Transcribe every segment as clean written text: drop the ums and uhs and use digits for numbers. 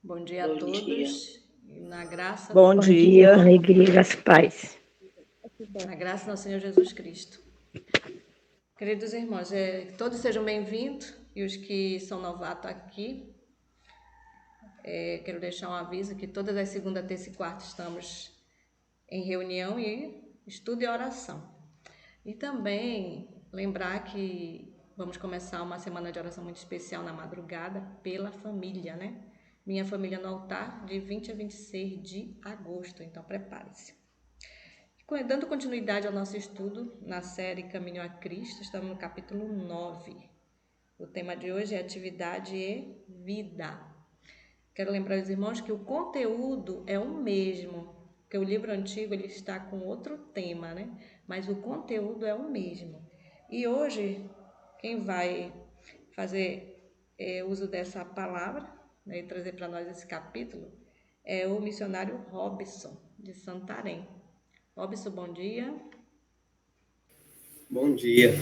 Bom dia a todos. E na graça, Bom dia, com alegria e graça e paz. na graça do nosso Senhor Jesus Cristo. Queridos irmãos, todos sejam bem-vindos e os que são novatos aqui, quero deixar um aviso que todas as segundas, terça e quarta estamos em reunião e estudo e oração. E também lembrar que vamos começar uma semana de oração muito especial na madrugada pela família, né? Minha família no altar, de 20 a 26 de agosto, então prepare-se. Dando continuidade ao nosso estudo na série Caminho a Cristo, estamos no capítulo 9. O tema de hoje é atividade e vida. Quero lembrar os irmãos que o conteúdo é o mesmo, porque o livro antigo ele está com outro tema, né? Mas o conteúdo é o mesmo. E hoje, quem vai fazer uso dessa palavra, né, e trazer para nós esse capítulo, é o missionário Robson, de Santarém. Robson, bom dia. Bom dia.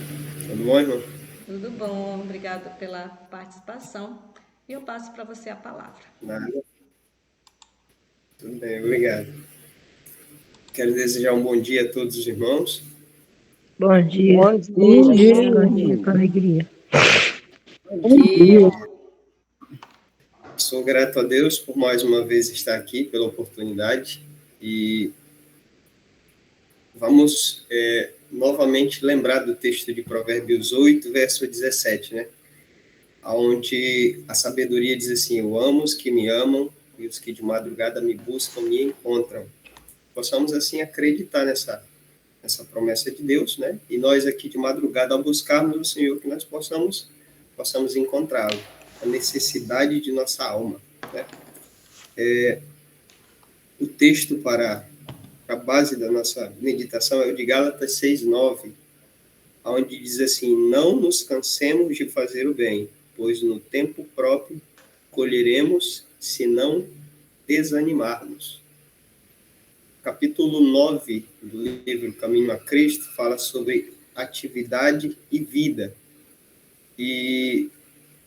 Tudo bom, irmão? Tudo bom, obrigado pela participação. E eu passo para você a palavra. Nada. Tudo bem, obrigado. Quero desejar um bom dia a todos os irmãos. Bom dia. Bom dia. Bom dia com alegria. Bom dia. Sou grato a Deus por mais uma vez estar aqui, pela oportunidade. E vamos novamente lembrar do texto de Provérbios 8, verso 17, né? Onde a sabedoria diz assim: eu amo os que me amam e os que de madrugada me buscam me encontram. Possamos assim acreditar nessa promessa de Deus, né? E nós aqui de madrugada, ao buscarmos o Senhor, que nós possamos encontrá-lo, a necessidade de nossa alma, né? O texto para a base da nossa meditação é o de Gálatas 6:9, onde diz assim: não nos cansemos de fazer o bem, pois no tempo próprio colheremos se não desanimarmos. Capítulo 9 do livro Caminho a Cristo fala sobre atividade e vida. E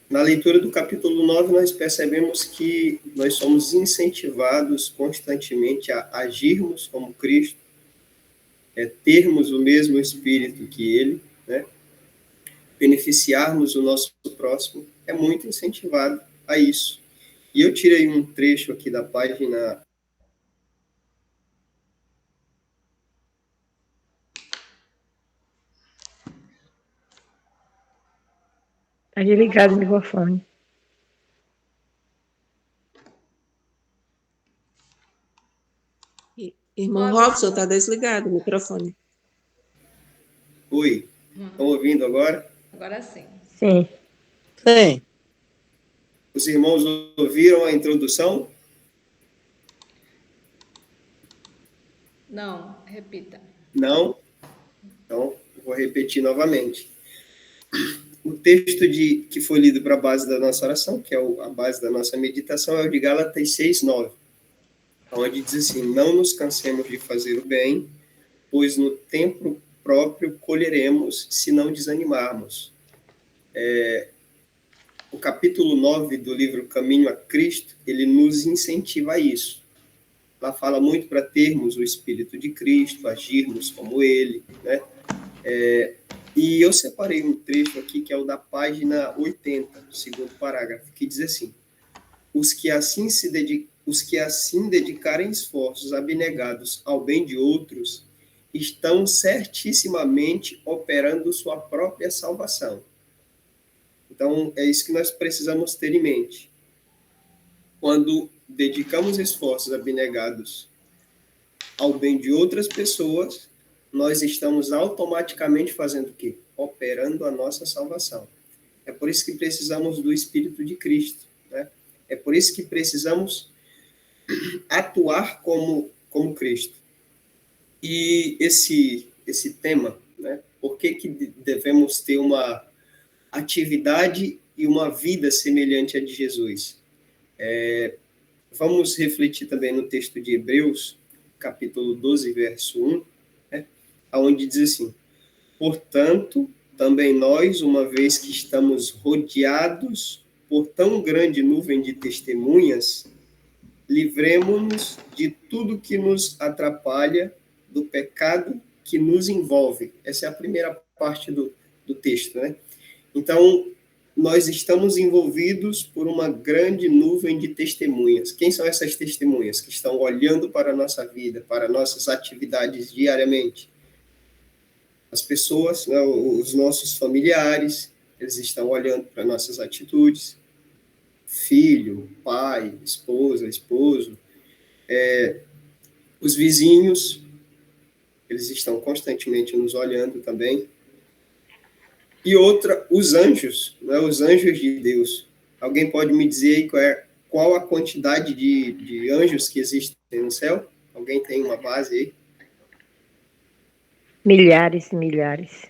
na leitura do capítulo 9 nós percebemos que nós somos incentivados constantemente a agirmos como Cristo, termos o mesmo espírito que Ele, né? Beneficiarmos o nosso próximo, é muito incentivado a isso. E eu tirei um trecho aqui da página. Está ligado o microfone. Irmão Robson, está desligado o microfone. Oi, estão ouvindo agora? Agora sim. Sim. Sim. Os irmãos ouviram a introdução? Não, repita. Não? Então, vou repetir novamente. O texto que foi lido para a base da nossa oração, que é a base da nossa meditação, é o de Gálatas 6:9, onde diz assim: não nos cansemos de fazer o bem, pois no tempo próprio colheremos se não desanimarmos. O capítulo 9 do livro Caminho a Cristo, ele nos incentiva a isso. Lá fala muito para termos o Espírito de Cristo, agirmos como Ele, né? E eu separei um trecho aqui que é o da página 80, segundo parágrafo, que diz assim: os que assim dedicarem esforços abnegados ao bem de outros estão certissimamente operando sua própria salvação. Então, é isso que nós precisamos ter em mente. Quando dedicamos esforços abnegados ao bem de outras pessoas, nós estamos automaticamente fazendo o quê? Operando a nossa salvação. É por isso que precisamos do Espírito de Cristo, né? É por isso que precisamos atuar como Cristo. E esse tema, né? Por que devemos ter uma atividade e uma vida semelhante à de Jesus? Vamos refletir também no texto de Hebreus, capítulo 12, verso 1, né? Onde diz assim: portanto, também nós, uma vez que estamos rodeados por tão grande nuvem de testemunhas, livremo-nos de tudo que nos atrapalha, do pecado que nos envolve. Essa é a primeira parte do texto, né? Então, nós estamos envolvidos por uma grande nuvem de testemunhas. Quem são essas testemunhas que estão olhando para a nossa vida, para nossas atividades diariamente? As pessoas, né, os nossos familiares, eles estão olhando para nossas atitudes. Filho, pai, esposa, esposo. Os vizinhos, eles estão constantemente nos olhando também. E outra, os anjos, né, os anjos de Deus. Alguém pode me dizer aí qual a quantidade de anjos que existem no céu? Alguém tem uma base aí? Milhares e milhares.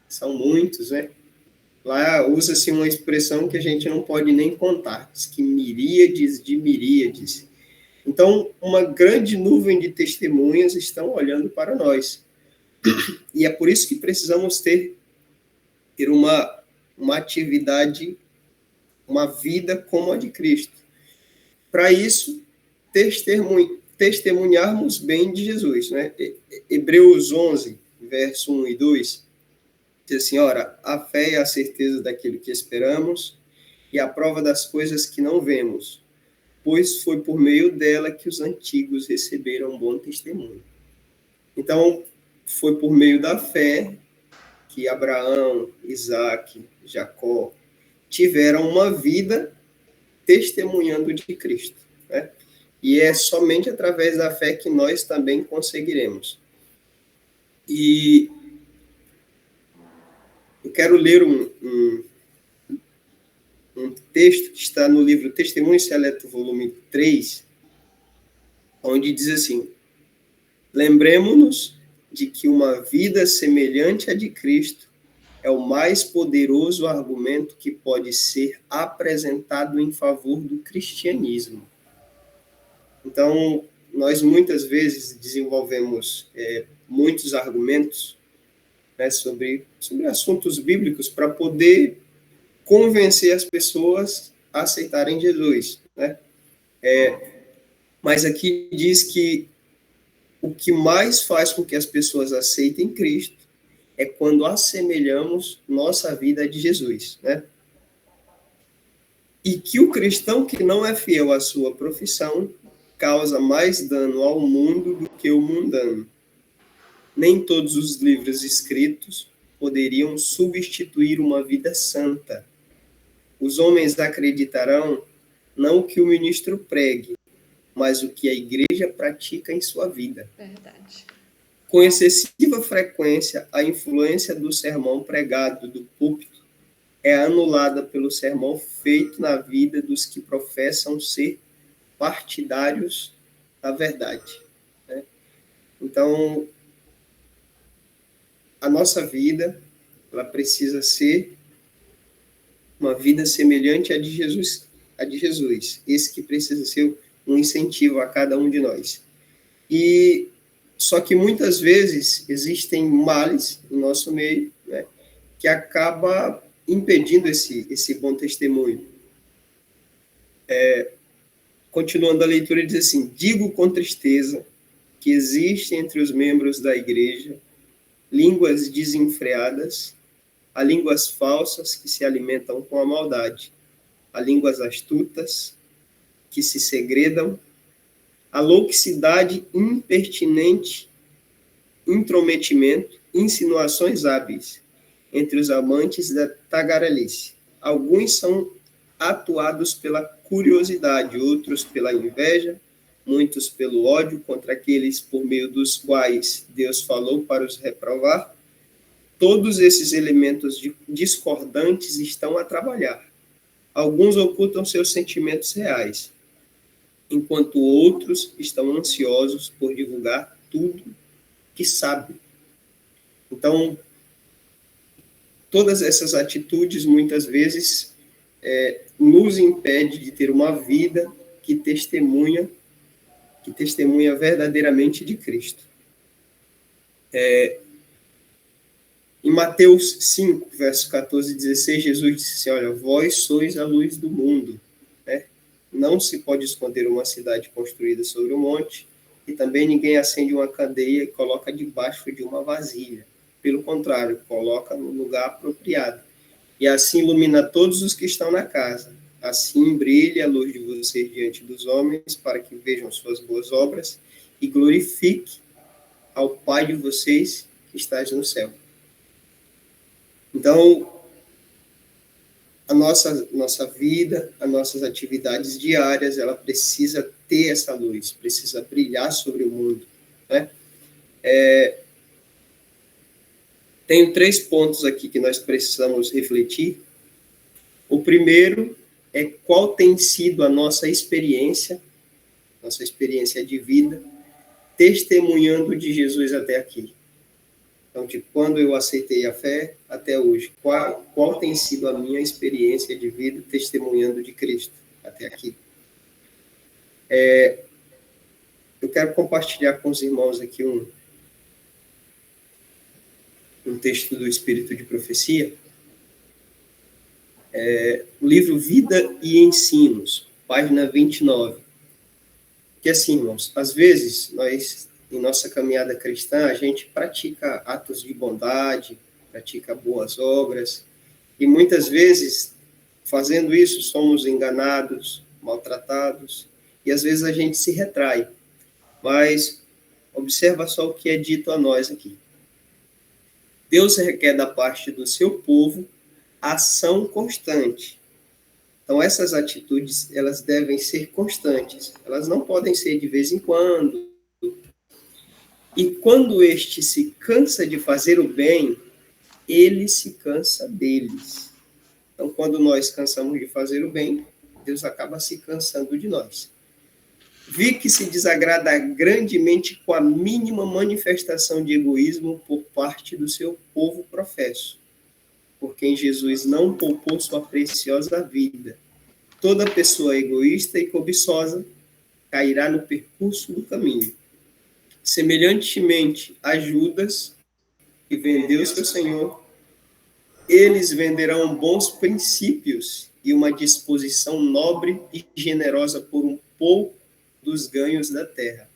São muitos, né? Lá usa-se uma expressão que a gente não pode nem contar, diz que miríades de miríades. Então, uma grande nuvem de testemunhas estão olhando para nós. E é por isso que precisamos ter uma atividade, uma vida como a de Cristo. Para isso, testemunharmos bem de Jesus, né? Hebreus 11, verso 1 e 2, diz assim, ora, a fé é a certeza daquilo que esperamos e a prova das coisas que não vemos, pois foi por meio dela que os antigos receberam bom testemunho. Então, foi por meio da fé que Abraão, Isaac, Jacó tiveram uma vida testemunhando de Cristo, né? E é somente através da fé que nós também conseguiremos. E eu quero ler um texto que está no livro Testemunho Seleto, volume 3, onde diz assim, lembremos-nos de que uma vida semelhante à de Cristo é o mais poderoso argumento que pode ser apresentado em favor do cristianismo. Então, nós muitas vezes desenvolvemos muitos argumentos, né, sobre assuntos bíblicos para poder convencer as pessoas a aceitarem Jesus, né? Mas aqui diz que o que mais faz com que as pessoas aceitem Cristo é quando assemelhamos nossa vida a de Jesus, né? E que o cristão que não é fiel à sua profissão causa mais dano ao mundo do que o mundano. Nem todos os livros escritos poderiam substituir uma vida santa. Os homens acreditarão não o que o ministro pregue, mas o que a igreja pratica em sua vida. Verdade. Com excessiva frequência, a influência do sermão pregado do púlpito é anulada pelo sermão feito na vida dos que professam ser partidários da verdade, né? Então, a nossa vida, ela precisa ser uma vida semelhante à de Jesus, Esse que precisa ser um incentivo a cada um de nós. E só que muitas vezes existem males no nosso meio, né, que acaba impedindo esse bom testemunho. Continuando a leitura, ele diz assim, digo com tristeza que existe entre os membros da igreja línguas desenfreadas, há línguas falsas que se alimentam com a maldade, há línguas astutas que se segredam, há louquicidade impertinente, intrometimento, insinuações hábeis entre os amantes da tagarelice. Alguns são atuados pela curiosidade, outros pela inveja, muitos pelo ódio contra aqueles por meio dos quais Deus falou para os reprovar. Todos esses elementos discordantes estão a trabalhar. Alguns ocultam seus sentimentos reais, enquanto outros estão ansiosos por divulgar tudo que sabem. Então, todas essas atitudes, muitas vezes, nos impede de ter uma vida que testemunha verdadeiramente de Cristo. Em Mateus 5, verso 14 e 16, Jesus disse assim, olha, vós sois a luz do mundo, né? não se pode esconder uma cidade construída sobre um monte, e também ninguém acende uma candeia e coloca debaixo de uma vasilha. Pelo contrário, coloca no lugar apropriado, e assim ilumina todos os que estão na casa. Assim brilhe a luz de vocês diante dos homens, para que vejam suas boas obras e glorifique ao Pai de vocês que está no céu. Então, a nossa vida, as nossas atividades diárias, ela precisa ter essa luz, precisa brilhar sobre o mundo, né? Tenho 3 pontos aqui que nós precisamos refletir. O primeiro é qual tem sido a nossa experiência de vida, testemunhando de Jesus até aqui. Então, de quando eu aceitei a fé até hoje, qual tem sido a minha experiência de vida testemunhando de Cristo até aqui? Eu quero compartilhar com os irmãos aqui um texto do Espírito de Profecia, o livro Vida e Ensinos, página 29. Que assim, irmãos, às vezes nós, em nossa caminhada cristã, a gente pratica atos de bondade, pratica boas obras, e muitas vezes, fazendo isso, somos enganados, maltratados, e às vezes a gente se retrai. Mas observa só o que é dito a nós aqui. Deus requer da parte do seu povo ação constante. Então, essas atitudes, elas devem ser constantes. Elas não podem ser de vez em quando. E quando este se cansa de fazer o bem, ele se cansa deles. Então, quando nós cansamos de fazer o bem, Deus acaba se cansando de nós. Vi que se desagrada grandemente com a mínima manifestação de egoísmo por parte do seu povo professo, por quem Jesus não poupou sua preciosa vida. Toda pessoa egoísta e cobiçosa cairá no percurso do caminho. Semelhantemente a Judas, que vendeu seu Senhor, eles venderão bons princípios e uma disposição nobre e generosa por um pouco dos ganhos da terra.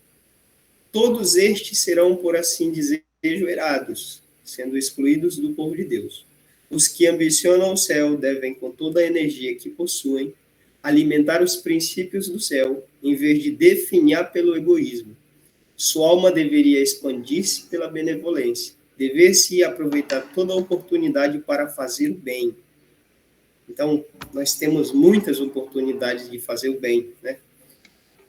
Todos estes serão, por assim dizer, enjoeirados, sendo excluídos do povo de Deus. Os que ambicionam o céu devem, com toda a energia que possuem, alimentar os princípios do céu, em vez de definhar pelo egoísmo. Sua alma deveria expandir-se pela benevolência, dever-se aproveitar toda a oportunidade para fazer o bem. Então, nós temos muitas oportunidades de fazer o bem, né?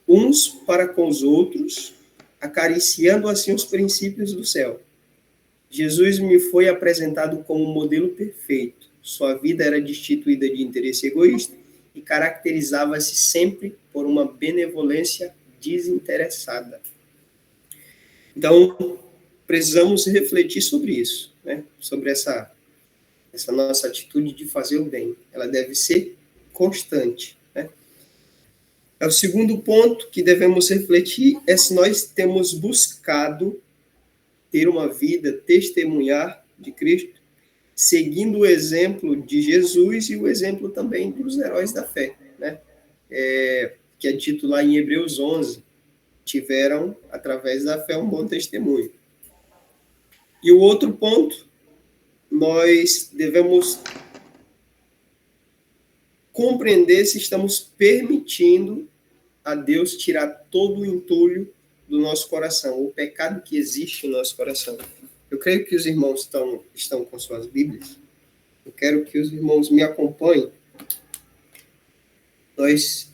Uns para com os outros, acariciando assim os princípios do céu. Jesus me foi apresentado como um modelo perfeito. Sua vida era destituída de interesse egoísta e caracterizava-se sempre por uma benevolência desinteressada. Então, precisamos refletir sobre isso, né? Sobre essa nossa atitude de fazer o bem. Ela deve ser constante, né? O segundo ponto que devemos refletir é se nós temos buscado ter uma vida, testemunhar de Cristo, seguindo o exemplo de Jesus e o exemplo também dos heróis da fé, né? Que é dito lá em Hebreus 11, tiveram, através da fé, um bom testemunho. E o outro ponto, nós devemos compreender se estamos permitindo a Deus tirar todo o entulho do nosso coração, o pecado que existe no nosso coração. Eu creio que os irmãos estão com suas Bíblias. Eu quero que os irmãos me acompanhem. Nós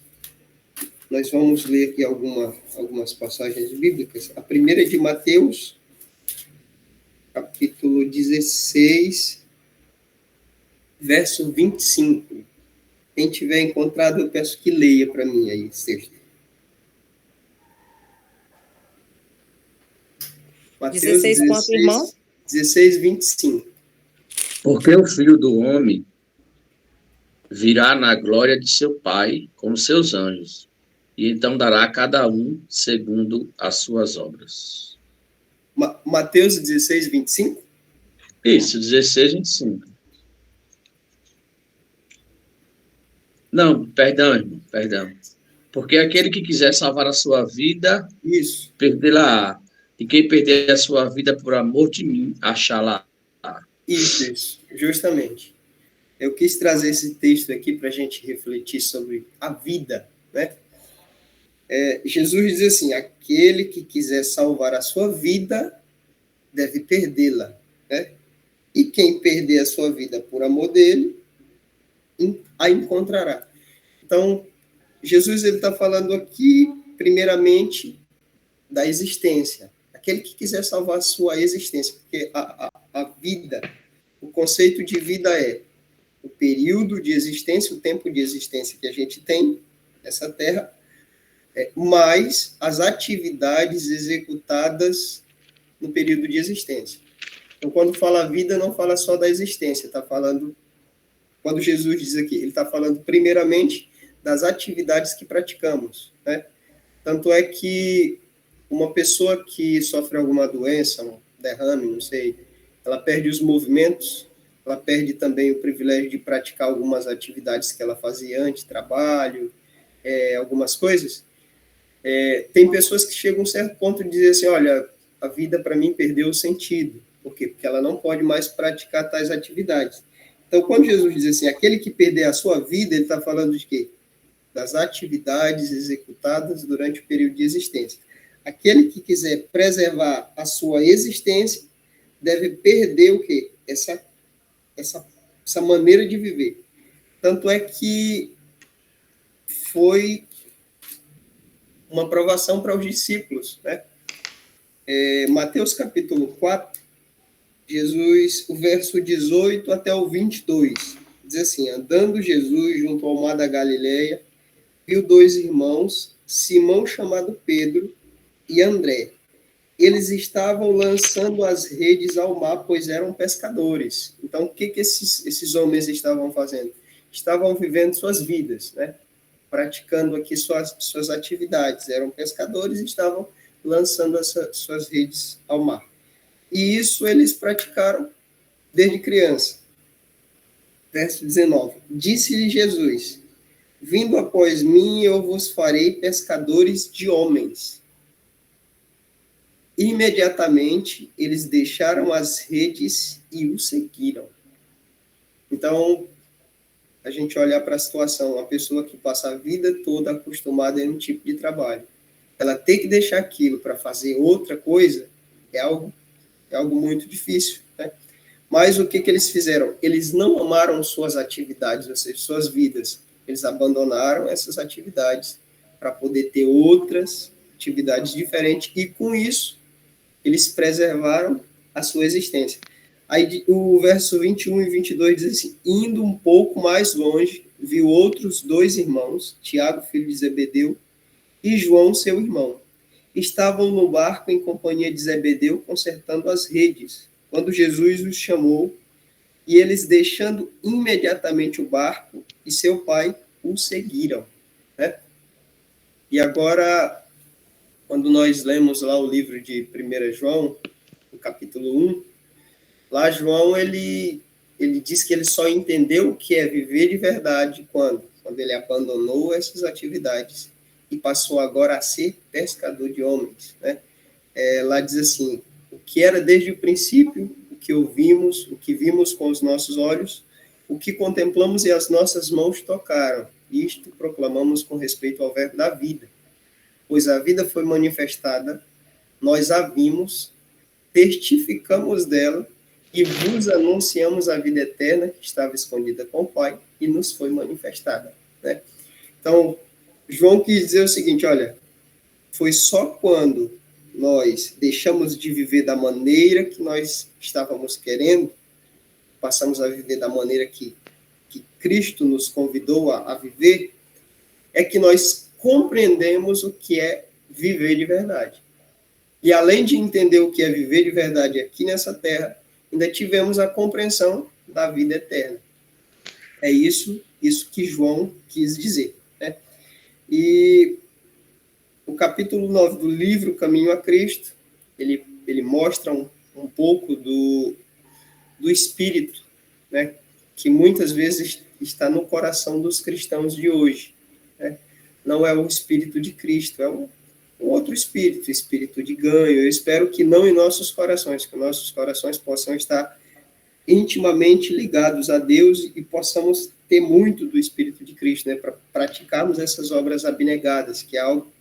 vamos ler aqui algumas passagens bíblicas. A primeira é de Mateus, capítulo 16, verso 25. Quem tiver encontrado, eu peço que leia para mim aí esse texto. Mateus 16 quanto, irmão? 16, 25. Porque o Filho do Homem virá na glória de seu Pai com seus anjos, e então dará a cada um segundo as suas obras. Mateus 16, 25? Isso, 16, 25. Não, perdão, irmão, perdão. Porque aquele que quiser salvar a sua vida, Isso, perdê-la. E quem perder a sua vida por amor de mim, achá-la. isso, justamente. Eu quis trazer esse texto aqui para a gente refletir sobre a vida, né? Jesus diz assim: aquele que quiser salvar a sua vida deve perdê-la, né? E quem perder a sua vida por amor dele, a encontrará. Então, Jesus ele está falando aqui, primeiramente, da existência. Aquele que quiser salvar a sua existência, porque a vida, o conceito de vida é o período de existência, o tempo de existência que a gente tem nessa Terra, mais as atividades executadas no período de existência. Então, quando fala vida, não fala só da existência, está falando, quando Jesus diz aqui, ele está falando primeiramente das atividades que praticamos, né? Tanto é que uma pessoa que sofre alguma doença, um derrame, não sei, ela perde os movimentos, ela perde também o privilégio de praticar algumas atividades que ela fazia antes, trabalho, algumas coisas. Tem pessoas que chegam a um certo ponto de dizer assim, olha, a vida para mim perdeu o sentido. Por quê? Porque ela não pode mais praticar tais atividades. Então, quando Jesus diz assim, aquele que perder a sua vida, ele está falando de quê? Das atividades executadas durante o período de existência. Aquele que quiser preservar a sua existência deve perder o quê? Essa maneira de viver. Tanto é que foi uma provação para os discípulos, né? Mateus capítulo 4, Jesus, o verso 18 até o 22, diz assim, andando Jesus junto ao mar da Galileia, viu dois irmãos, Simão chamado Pedro e André. Eles estavam lançando as redes ao mar, pois eram pescadores. Então, o que esses homens estavam fazendo? Estavam vivendo suas vidas, né? Praticando aqui suas atividades. Eram pescadores e estavam lançando suas redes ao mar. E isso eles praticaram desde criança. Verso 19. Disse-lhe Jesus, vindo após mim, eu vos farei pescadores de homens. Imediatamente, eles deixaram as redes e o seguiram. Então, a gente olhar para a situação, uma pessoa que passa a vida toda acostumada em um tipo de trabalho, ela ter que deixar aquilo para fazer outra coisa, é algo muito difícil, né? Mas o que eles fizeram? Eles não amaram suas atividades, ou seja, suas vidas. Eles abandonaram essas atividades para poder ter outras atividades diferentes e, com isso, eles preservaram a sua existência. Aí o verso 21 e 22 diz assim, indo um pouco mais longe, viu outros dois irmãos, Tiago, filho de Zebedeu, e João, seu irmão. Estavam no barco em companhia de Zebedeu, consertando as redes, quando Jesus os chamou, e eles, deixando imediatamente o barco e seu pai, o seguiram, né? E agora, quando nós lemos lá o livro de 1 João, no capítulo 1, lá João, ele diz que ele só entendeu o que é viver de verdade quando ele abandonou essas atividades e passou agora a ser pescador de homens, né? Lá diz assim, o que era desde o princípio, o que ouvimos, o que vimos com os nossos olhos, o que contemplamos e as nossas mãos tocaram, isto proclamamos com respeito ao verbo da vida. Pois a vida foi manifestada, nós a vimos, testificamos dela e vos anunciamos a vida eterna que estava escondida com o Pai e nos foi manifestada, né? Então, João quis dizer o seguinte, olha, foi só quando nós deixamos de viver da maneira que nós estávamos querendo, passamos a viver da maneira que Cristo nos convidou a viver, é que nós compreendemos o que é viver de verdade. E além de entender o que é viver de verdade aqui nessa terra, ainda tivemos a compreensão da vida eterna. É isso que João quis dizer, né? E o capítulo 9 do livro Caminho a Cristo, ele mostra um pouco do espírito, né, que muitas vezes está no coração dos cristãos de hoje, né? não é o espírito de Cristo, é um outro espírito, espírito de ganho. Eu espero que não em nossos corações, que nossos corações possam estar intimamente ligados a Deus e possamos ter muito do espírito de Cristo, né, para praticarmos essas obras abnegadas, que é algo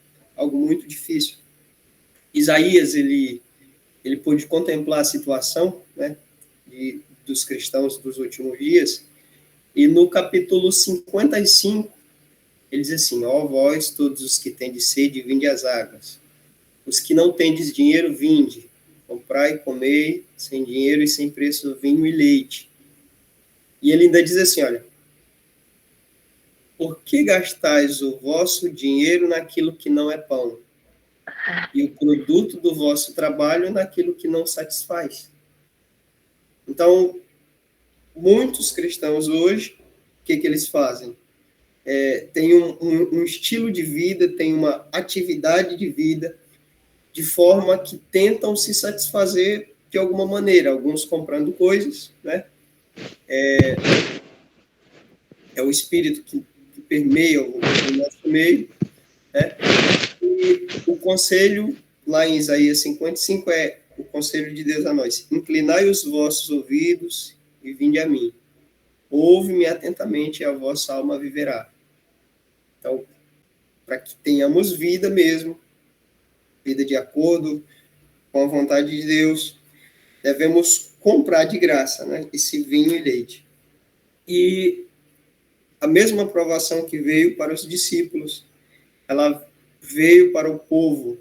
muito difícil. Isaías, ele pôde contemplar a situação, né, dos cristãos dos últimos dias, e no capítulo 55, ele diz assim: ó vós, todos os que tendes sede, vinde às águas. Os que não tendes dinheiro, vinde. Comprai e comei, sem dinheiro e sem preço, vinho e leite. E ele ainda diz assim, olha: por que gastais o vosso dinheiro naquilo que não é pão? E o produto do vosso trabalho naquilo que não satisfaz. Então, muitos cristãos hoje, o que eles fazem? Tem um estilo de vida, tem uma atividade de vida, de forma que tentam se satisfazer de alguma maneira, alguns comprando coisas, né? É o espírito que permeia o nosso meio, né? E o conselho, lá em Isaías 55, é o conselho de Deus a nós: inclinai os vossos ouvidos e vinde a mim. Ouve-me atentamente e a vossa alma viverá. Então, para que tenhamos vida mesmo, vida de acordo com a vontade de Deus, devemos comprar de graça, né, esse vinho e leite. E a mesma aprovação que veio para os discípulos, ela veio para o povo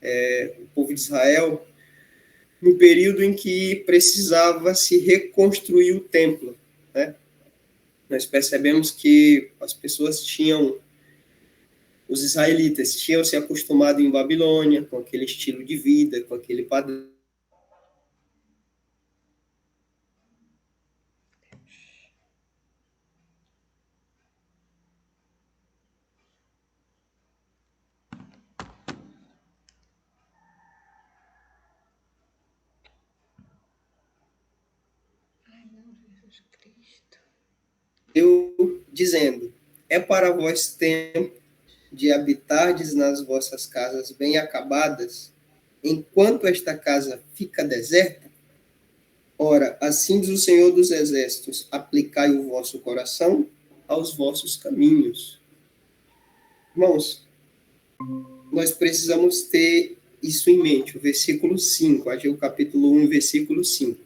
de Israel, no período em que precisava se reconstruir o templo, né? Nós percebemos que as pessoas os israelitas tinham se acostumado em Babilônia com aquele estilo de vida, com aquele padrão. Eu dizendo: é para vós tempo de habitardes nas vossas casas bem acabadas, enquanto esta casa fica deserta? Ora, assim diz o Senhor dos Exércitos: aplicai o vosso coração aos vossos caminhos. Irmãos, nós precisamos ter isso em mente. O versículo 5, Ageu capítulo 1, versículo 5.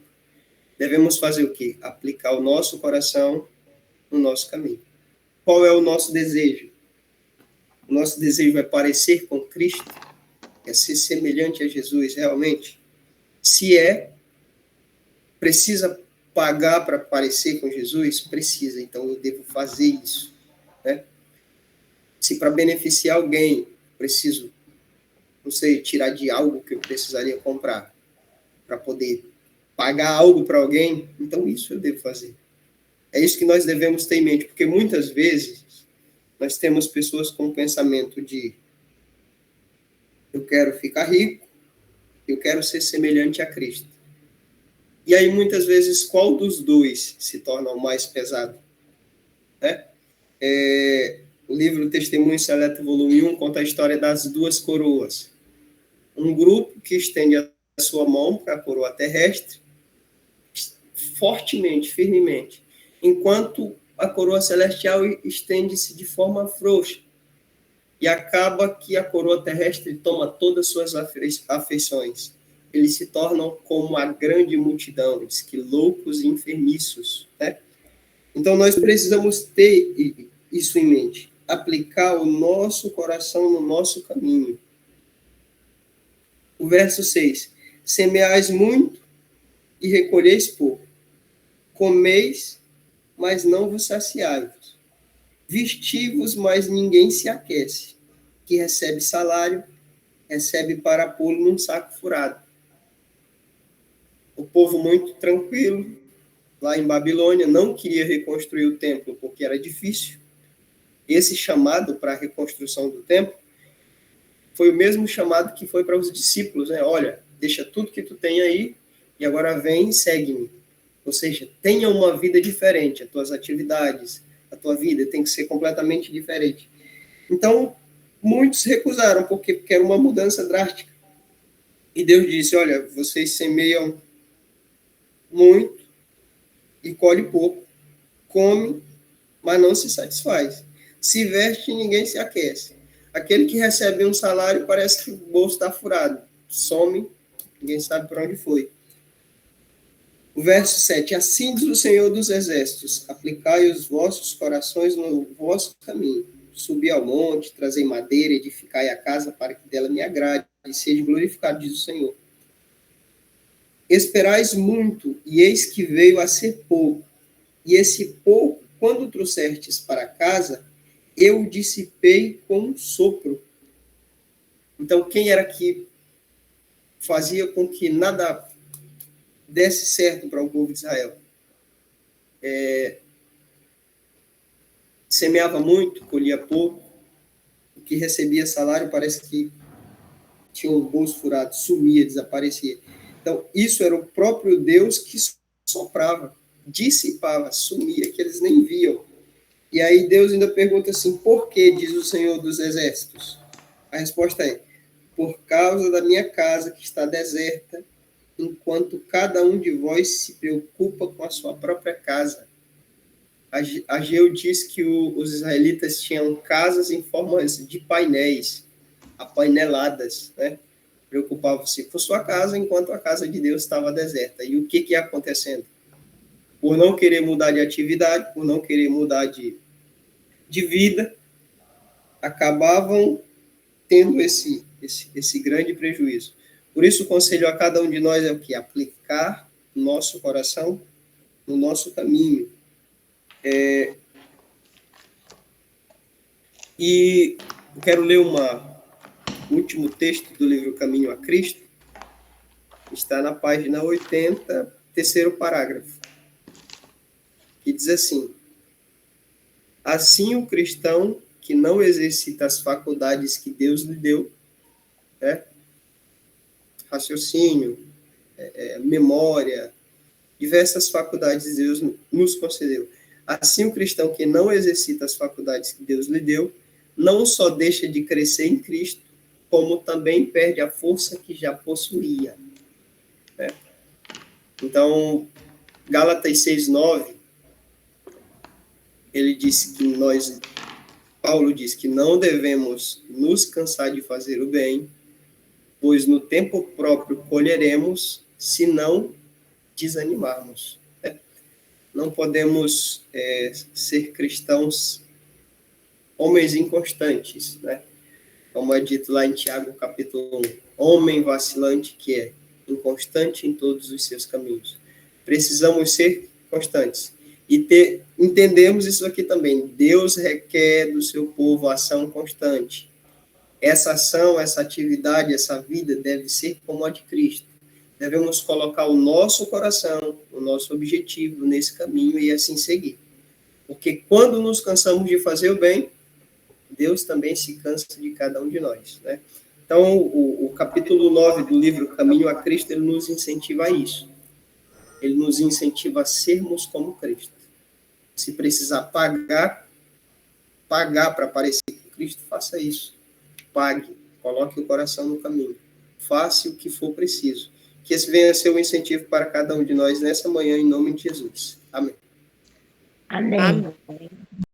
Devemos fazer o quê? Aplicar o nosso coração no nosso caminho. Qual é o nosso desejo? O nosso desejo é parecer com Cristo? É ser semelhante a Jesus realmente? Se precisa pagar para parecer com Jesus? Precisa, então eu devo fazer isso, né? Se para beneficiar alguém, preciso, não sei, tirar de algo que eu precisaria comprar para poder pagar algo para alguém, então isso eu devo fazer. É isso que nós devemos ter em mente, porque muitas vezes nós temos pessoas com o pensamento de: eu quero ficar rico, eu quero ser semelhante a Cristo. E aí, muitas vezes, qual dos dois se torna o mais pesado? Né? O livro Testemunho Seleto, volume 1, conta a história das duas coroas. Um grupo que estende a sua mão para a coroa terrestre, fortemente, firmemente, enquanto a coroa celestial estende-se de forma frouxa. E acaba que a coroa terrestre toma todas as suas afeições. Eles se tornam como a grande multidão, diz que loucos e enfermiços, né? Então, nós precisamos ter isso em mente, aplicar o nosso coração no nosso caminho. O verso 6, semeais muito e recolheis pouco, comeis, mas não vos saciais, vestivos, mas ninguém se aquece, que recebe salário, recebe para pô-lo num saco furado. O povo muito tranquilo, lá em Babilônia, não queria reconstruir o templo, porque era difícil. Esse chamado para a reconstrução do templo foi o mesmo chamado que foi para os discípulos, né? Olha, deixa tudo que tu tem aí e agora vem e segue-me. Ou seja, tenha uma vida diferente, as tuas atividades, a tua vida tem que ser completamente diferente. Então, muitos recusaram, porque era uma mudança drástica. E Deus disse, olha, vocês semeiam muito e colhem pouco. Come, mas não se satisfaz. Se veste e ninguém se aquece. Aquele que recebe um salário parece que o bolso está furado. Some, ninguém sabe para onde foi. O verso 7. Assim diz o Senhor dos Exércitos, aplicai os vossos corações no vosso caminho. Subi ao monte, trazei madeira, edificai a casa para que dela me agrade, e seja glorificado, diz o Senhor. Esperais muito, e eis que veio a ser pouco. E esse pouco, quando trouxertes para casa, eu o dissipei com um sopro. Então, quem era que fazia com que nada desse certo para o povo de Israel? Semeava muito, colhia pouco. O que recebia salário parece que tinha um bolso furado, sumia, desaparecia. Então, isso era o próprio Deus que soprava, dissipava, sumia, que eles nem viam. E aí Deus ainda pergunta assim, por que, diz o Senhor dos Exércitos? A resposta é, por causa da minha casa que está deserta, enquanto cada um de vós se preocupa com a sua própria casa. Ageu diz que os israelitas tinham casas em formas de painéis, apaineladas, né? Preocupavam-se com sua casa, enquanto a casa de Deus estava deserta. E o que ia acontecendo? Por não querer mudar de atividade, por não querer mudar de vida, acabavam tendo esse grande prejuízo. Por isso, o conselho a cada um de nós é o quê? Aplicar o nosso coração no nosso caminho. E eu quero ler o último texto do livro Caminho a Cristo, que está na página 80, terceiro parágrafo, que diz assim: assim o cristão que não exercita as faculdades que Deus lhe deu, né? Raciocínio, memória, diversas faculdades Deus nos concedeu. Assim, o cristão que não exercita as faculdades que Deus lhe deu, não só deixa de crescer em Cristo, como também perde a força que já possuía. Né? Então, Gálatas 6:9, Paulo diz que não devemos nos cansar de fazer o bem, pois no tempo próprio colheremos, se não desanimarmos. Né? Não podemos ser cristãos, homens inconstantes, né? Como é dito lá em Tiago, capítulo 1, homem vacilante que é, inconstante em todos os seus caminhos. Precisamos ser constantes. E entendemos isso aqui também. Deus requer do seu povo ação constante. Essa ação, essa atividade, essa vida deve ser como a de Cristo. Devemos colocar o nosso coração, o nosso objetivo nesse caminho e assim seguir. Porque quando nos cansamos de fazer o bem, Deus também se cansa de cada um de nós, né? Então, o capítulo 9 do livro Caminho a Cristo, ele nos incentiva a isso. Ele nos incentiva a sermos como Cristo. Se precisar pagar para parecer com Cristo, faça isso. Pague, coloque o coração no caminho. Faça o que for preciso. Que esse venha a ser um incentivo para cada um de nós nessa manhã, em nome de Jesus. Amém. Amém.